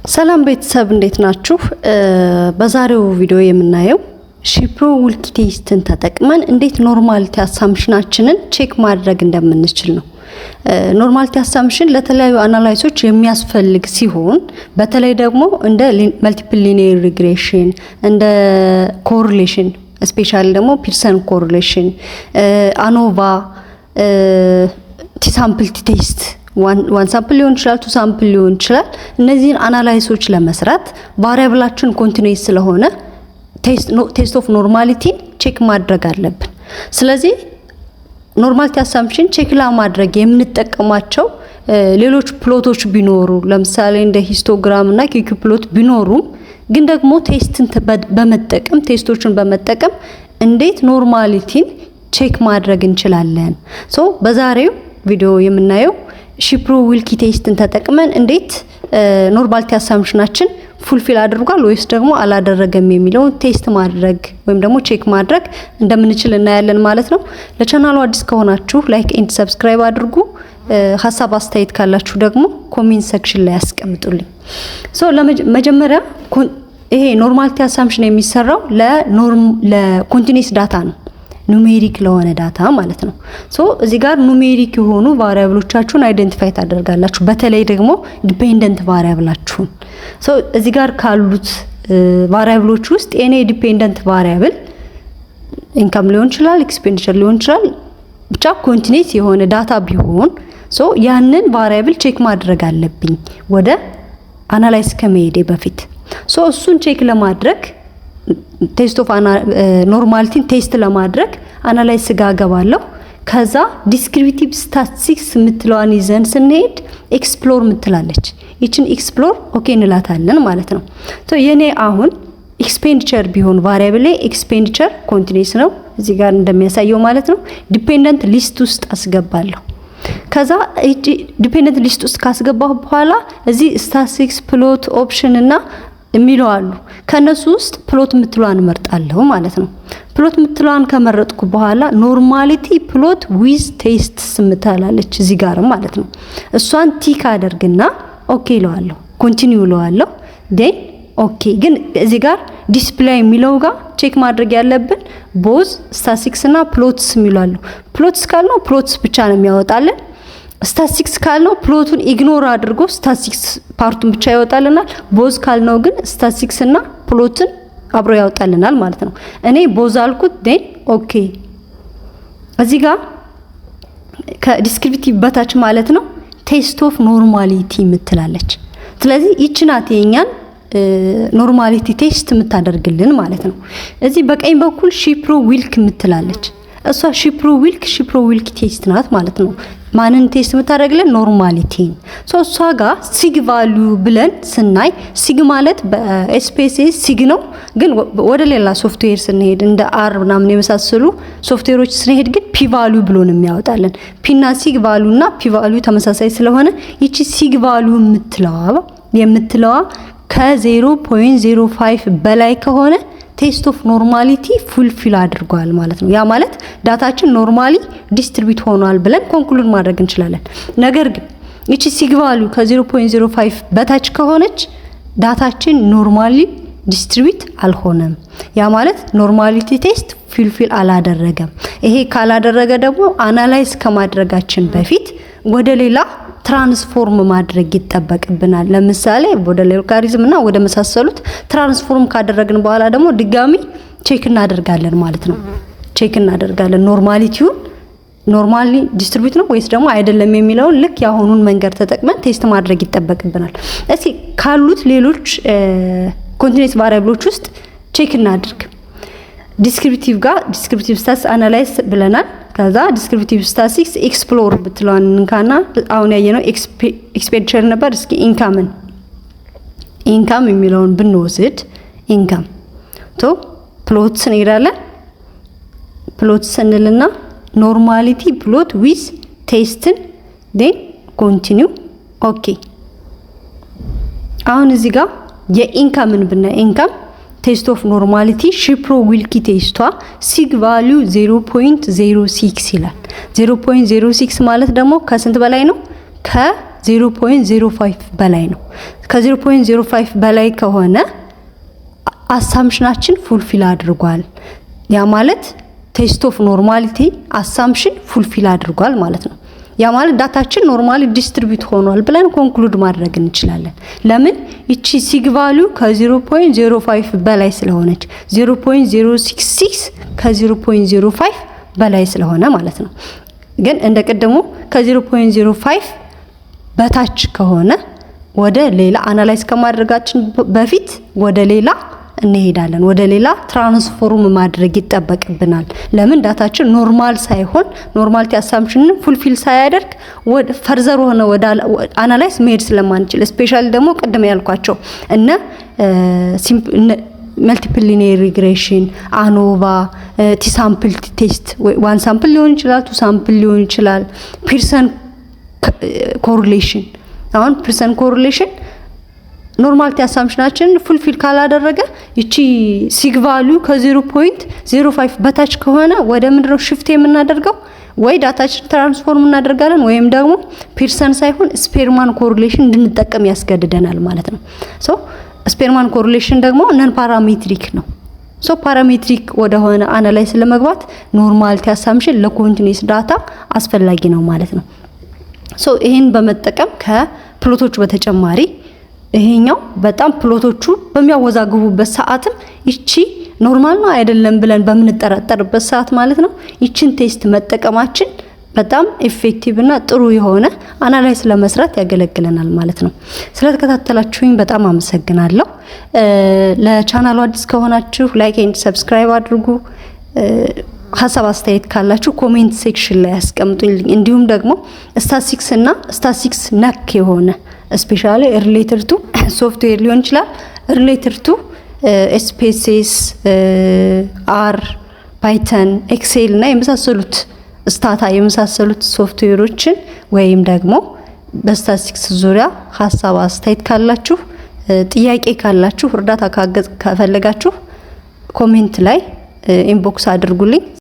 ሰላም ቤተሰብ እንዴት ናችሁ? በዛሬው ቪዲዮ የምናየው ሺፕሮ ዊልኪ ቴስትን ተጠቅመን እንዴት ኖርማሊቲ አሳምፕሽናችንን ቼክ ማድረግ እንደምንችል ነው። ኖርማሊቲ አሳምፕሽን ለተለያዩ አናላይሶች የሚያስፈልግ ሲሆን በተለይ ደግሞ እንደ መልቲፕል ሊኒየር ሪግሬሽን እንደ ኮሪሌሽን ስፔሻሊ ደግሞ ፒርሰን ኮሪሌሽን አኖቫ ቲ ሳምፕል ቲ ቴስት ዋን ሳምፕል ሊሆን ይችላል ቱ ሳምፕል ሊሆን ይችላል። እነዚህን አናላይሶች ለመስራት ቫሪያብላችን ኮንቲኒዩስ ስለሆነ ቴስት ኦፍ ኖርማሊቲን ቼክ ማድረግ አለብን። ስለዚህ ኖርማሊቲ አሳምፕሽን ቼክ ለማድረግ የምንጠቀማቸው ሌሎች ፕሎቶች ቢኖሩ ለምሳሌ እንደ ሂስቶግራም እና ኪኪ ፕሎት ቢኖሩም ግን ደግሞ ቴስትን በመጠቀም ቴስቶችን በመጠቀም እንዴት ኖርማሊቲን ቼክ ማድረግ እንችላለን። ሶ በዛሬው ቪዲዮ የምናየው ሺፕሮ ዊልኪ ቴስትን ተጠቅመን እንዴት ኖርማሊቲ አሳምፕሽናችን ፉልፊል አድርጓል ወይስ ደግሞ አላደረገም የሚለው ቴስት ማድረግ ወይም ደግሞ ቼክ ማድረግ እንደምንችል እናያለን ማለት ነው። ለቻናሉ አዲስ ከሆናችሁ ላይክ ኤንድ ሰብስክራይብ አድርጉ። ሐሳብ አስተያየት ካላችሁ ደግሞ ኮሜንት ሴክሽን ላይ ያስቀምጡልኝ። ሶ ለመጀመሪያ ይሄ ኖርማሊቲ አሳምፕሽን የሚሰራው ለኮንቲኒዩስ ዳታ ነው። ኑሜሪክ ለሆነ ዳታ ማለት ነው። ሶ እዚህ ጋር ኑሜሪክ የሆኑ ቫሪያብሎቻችሁን አይደንቲፋይ ታደርጋላችሁ። በተለይ ደግሞ ዲፔንደንት ቫሪያብላችሁን ሶ እዚህ ጋር ካሉት ቫሪያብሎች ውስጥ የኔ ዲፔንደንት ቫሪያብል ኢንካም ሊሆን ይችላል፣ ኤክስፔንዲቸር ሊሆን ይችላል፣ ብቻ ኮንቲኒዩስ የሆነ ዳታ ቢሆን ሶ ያንን ቫሪያብል ቼክ ማድረግ አለብኝ ወደ አናላይዝ ከመሄዴ በፊት። ሶ እሱን ቼክ ለማድረግ ቴስት ኦፍ ኖርማሊቲን ቴስት ለማድረግ አናላይዝ ጋገባለሁ። ከዛ ዲስክሪፕቲቭ ስታቲስቲክስ ምትለዋን ይዘን ስንሄድ ኤክስፕሎር ምትላለች። ይችን ኤክስፕሎር ኦኬ እንላታለን ማለት ነው። ሶ የኔ አሁን ኤክስፔንዲቸር ቢሆን ቫሪያብል ኤክስፔንዲቸር ኮንቲኒዩስ ነው እዚህ ጋር እንደሚያሳየው ማለት ነው። ዲፔንደንት ሊስት ውስጥ አስገባለሁ። ከዛ ዲፔንደንት ሊስት ውስጥ ካስገባሁ በኋላ እዚህ ስታቲስቲክስ ፕሎት ኦፕሽን እና የሚለው አሉ። ከነሱ ውስጥ ፕሎት ምትሏን መርጣለሁ ማለት ነው። ፕሎት ምትሏን ከመረጥኩ በኋላ ኖርማሊቲ ፕሎት ዊዝ ቴስት ስምታላለች እዚህ ጋር ማለት ነው። እሷን ቲክ አደርግና ኦኬ እለዋለሁ፣ ኮንቲኒዩ እለዋለሁ። ዴን ኦኬ። ግን እዚህ ጋር ዲስፕሌይ የሚለው ጋር ቼክ ማድረግ ያለብን ቦዝ ስታቲስቲክስ እና ፕሎትስ የሚላሉ። ፕሎትስ ካልነው ፕሎትስ ብቻ ነው የሚያወጣልን። ስታቲስቲክስ ካልነው ፕሎቱን ኢግኖር አድርጎ ስታቲስቲክስ ፓርቱን ብቻ ያወጣልናል። ቦዝ ካልነው ግን ስታቲስቲክስ እና ፕሎትን አብሮ ያወጣልናል ማለት ነው። እኔ ቦዝ አልኩት። ዴን ኦኬ። እዚህ ጋር ከዲስክሪፕቲቭ በታች ማለት ነው ቴስት ኦፍ ኖርማሊቲ ምትላለች። ስለዚህ ይቺ ናት የኛን ኖርማሊቲ ቴስት የምታደርግልን ማለት ነው። እዚህ በቀኝ በኩል ሺፕሮ ዊልክ ምትላለች። እሷ ሺፕሮ ዊልክ ቴስት ናት ማለት ነው። ማንን ቴስት የምታደርግልን? ኖርማሊቲን። ሶ እሷ ጋር ሲግ ቫልዩ ብለን ስናይ ሲግ ማለት በኤስፔሲስ ሲግ ነው። ግን ወደ ሌላ ሶፍትዌር ስንሄድ እንደ አር ምናምን የመሳሰሉ ሶፍትዌሮች ስንሄድ ግን ፒ ቫልዩ ብሎ ነው የሚያወጣልን። ፒና ሲግ ቫልዩ እና ፒ ቫልዩ ተመሳሳይ ስለሆነ ይቺ ሲግ ቫልዩ የምትለዋ ከ0.05 በላይ ከሆነ ቴስት ኦፍ ኖርማሊቲ ፉልፊል አድርጓል ማለት ነው። ያ ማለት ዳታችን ኖርማሊ ዲስትሪቢዩት ሆኗል ብለን ኮንክሉድ ማድረግ እንችላለን። ነገር ግን እቺ ሲግ ቫልዩ ከ0.05 በታች ከሆነች ዳታችን ኖርማሊ ዲስትሪቢዩት አልሆነም። ያ ማለት ኖርማሊቲ ቴስት ፉልፊል አላደረገም። ይሄ ካላደረገ ደግሞ አናላይዝ ከማድረጋችን በፊት ወደ ሌላ ትራንስፎርም ማድረግ ይጠበቅብናል። ለምሳሌ ወደ ሎጋሪዝም እና ወደ መሳሰሉት ትራንስፎርም ካደረግን በኋላ ደግሞ ድጋሚ ቼክ እናደርጋለን ማለት ነው። ቼክ እናደርጋለን ኖርማሊቲውን ኖርማሊ ዲስትሪቢዩት ነው ወይስ ደግሞ አይደለም የሚለውን ልክ ያሁኑን መንገድ ተጠቅመን ቴስት ማድረግ ይጠበቅብናል። እስኪ ካሉት ሌሎች ኮንቲኒዩስ ቫሪያብሎች ውስጥ ቼክ እናድርግ። ዲስክሪፕቲቭ ጋር ዲስክሪፕቲቭ ስታትስ አናላይዝ ብለናል። ከዛ ዲስክሪፕቲቭ ስታቲስቲክስ ኤክስፕሎር ብትለዋን እንካና አሁን ያየነው ኤክስፔንዲቸር ነበር። እስኪ ኢንካም የሚለውን ብንወስድ ኢንካም ቶ ፕሎትስ እንሄዳለን። ፕሎትስ እንልና ኖርማሊቲ ፕሎት ዊዝ ቴስትን ዴን ኮንቲኒዩ ኦኬ። አሁን እዚህ ጋር የኢንካምን ብናይ ኢንካም ቴስት ኦፍ ኖርማሊቲ ሺፕሮ ዊልኪ ቴስቷ ሲግ ቫልዩ 0.06 ይላል። 0.06 ማለት ደግሞ ከስንት በላይ ነው? 0.05 በላይ ነው። ከ0.05 በላይ ከሆነ አሳምፕሽናችን ፉልፊል አድርጓል። ያ ማለት ቴስት ኦፍ ኖርማሊቲ አሳምፕሽን ፉልፊል አድርጓል ማለት ነው። ያ ማለት ዳታችን ኖርማሊ ዲስትሪቢዩት ሆኗል ብለን ኮንክሉድ ማድረግ እንችላለን። ለምን እቺ ሲግ ቫልዩ ከ0.05 በላይ ስለሆነች 0.066 ከ0.05 በላይ ስለሆነ ማለት ነው። ግን እንደቀደሙ ከ0.05 በታች ከሆነ ወደ ሌላ አናላይዝ ከማድረጋችን በፊት ወደ ሌላ እንሄዳለን። ወደ ሌላ ትራንስፎርም ማድረግ ይጠበቅብናል። ለምን ዳታችን ኖርማል ሳይሆን ኖርማሊቲ አሳምፕሽንን ፉልፊል ሳያደርግ ወደ ፈርዘር ሆነ ወደ አናላይዝ መሄድ ስለማንችል ስፔሻሊ ደግሞ ቀደም ያልኳቸው እነ መልቲፕል ሊኒየር ሪግሬሽን፣ አኖቫ፣ ቲ ሳምፕል ቴስት ዋን ሳምፕል ሊሆን ይችላል፣ ቱ ሳምፕል ሊሆን ይችላል። ፒርሰን ኮሪሌሽን አሁን ፒርሰን ኮሪሌሽን ኖርማሊቲ አሳምፕሽናችን ፉልፊል ካላደረገ እቺ ሲግ ቫልዩ ከ0.05 በታች ከሆነ ወደ ምንድነው ሽፍት የምናደርገው? ወይ ዳታችን ትራንስፎርም እናደርጋለን ወይም ደግሞ ፒርሰን ሳይሆን ስፔርማን ኮሪሌሽን እንድንጠቀም ያስገድደናል ማለት ነው። ሶ ስፔርማን ኮሪሌሽን ደግሞ ነን ፓራሜትሪክ ነው። ሶ ፓራሜትሪክ ወደ ሆነ አናላይዝ ለመግባት ኖርማሊቲ አሳምፕሽን ለኮንቲኒየስ ዳታ አስፈላጊ ነው ማለት ነው። ሶ ይሄን በመጠቀም ከፕሎቶች በተጨማሪ ይሄኛው በጣም ፕሎቶቹ በሚያወዛግቡበት ሰዓትም እቺ ኖርማል ነው አይደለም ብለን በምንጠራጠርበት ሰዓት ማለት ነው እቺን ቴስት መጠቀማችን በጣም ኢፌክቲቭ እና ጥሩ የሆነ አናላይዝ ለመስራት ያገለግለናል ማለት ነው። ስለተከታተላችሁኝ በጣም አመሰግናለሁ። ለቻናሉ አዲስ ከሆናችሁ ላይክ ኤንድ ሰብስክራይብ አድርጉ። ሐሳብ አስተያየት ካላችሁ ኮሜንት ሴክሽን ላይ አስቀምጡልኝ። እንዲሁም ደግሞ ስታቲስቲክስ እና ስታቲስቲክስ ነክ የሆነ ስፔሻሊ ሪሌትድ ቱ ሶፍትዌር ሊሆን ይችላል፣ ሪሌትድ ቱ ኤስፒኤስኤስ፣ አር፣ ፓይተን፣ ኤክሴል እና የመሳሰሉት ስታታ የመሳሰሉት ሶፍትዌሮችን ወይም ደግሞ በስታቲስቲክስ ዙሪያ ሐሳብ አስተያየት ካላችሁ፣ ጥያቄ ካላችሁ፣ እርዳታ ከፈለጋችሁ ኮሜንት ላይ ኢንቦክስ አድርጉልኝ።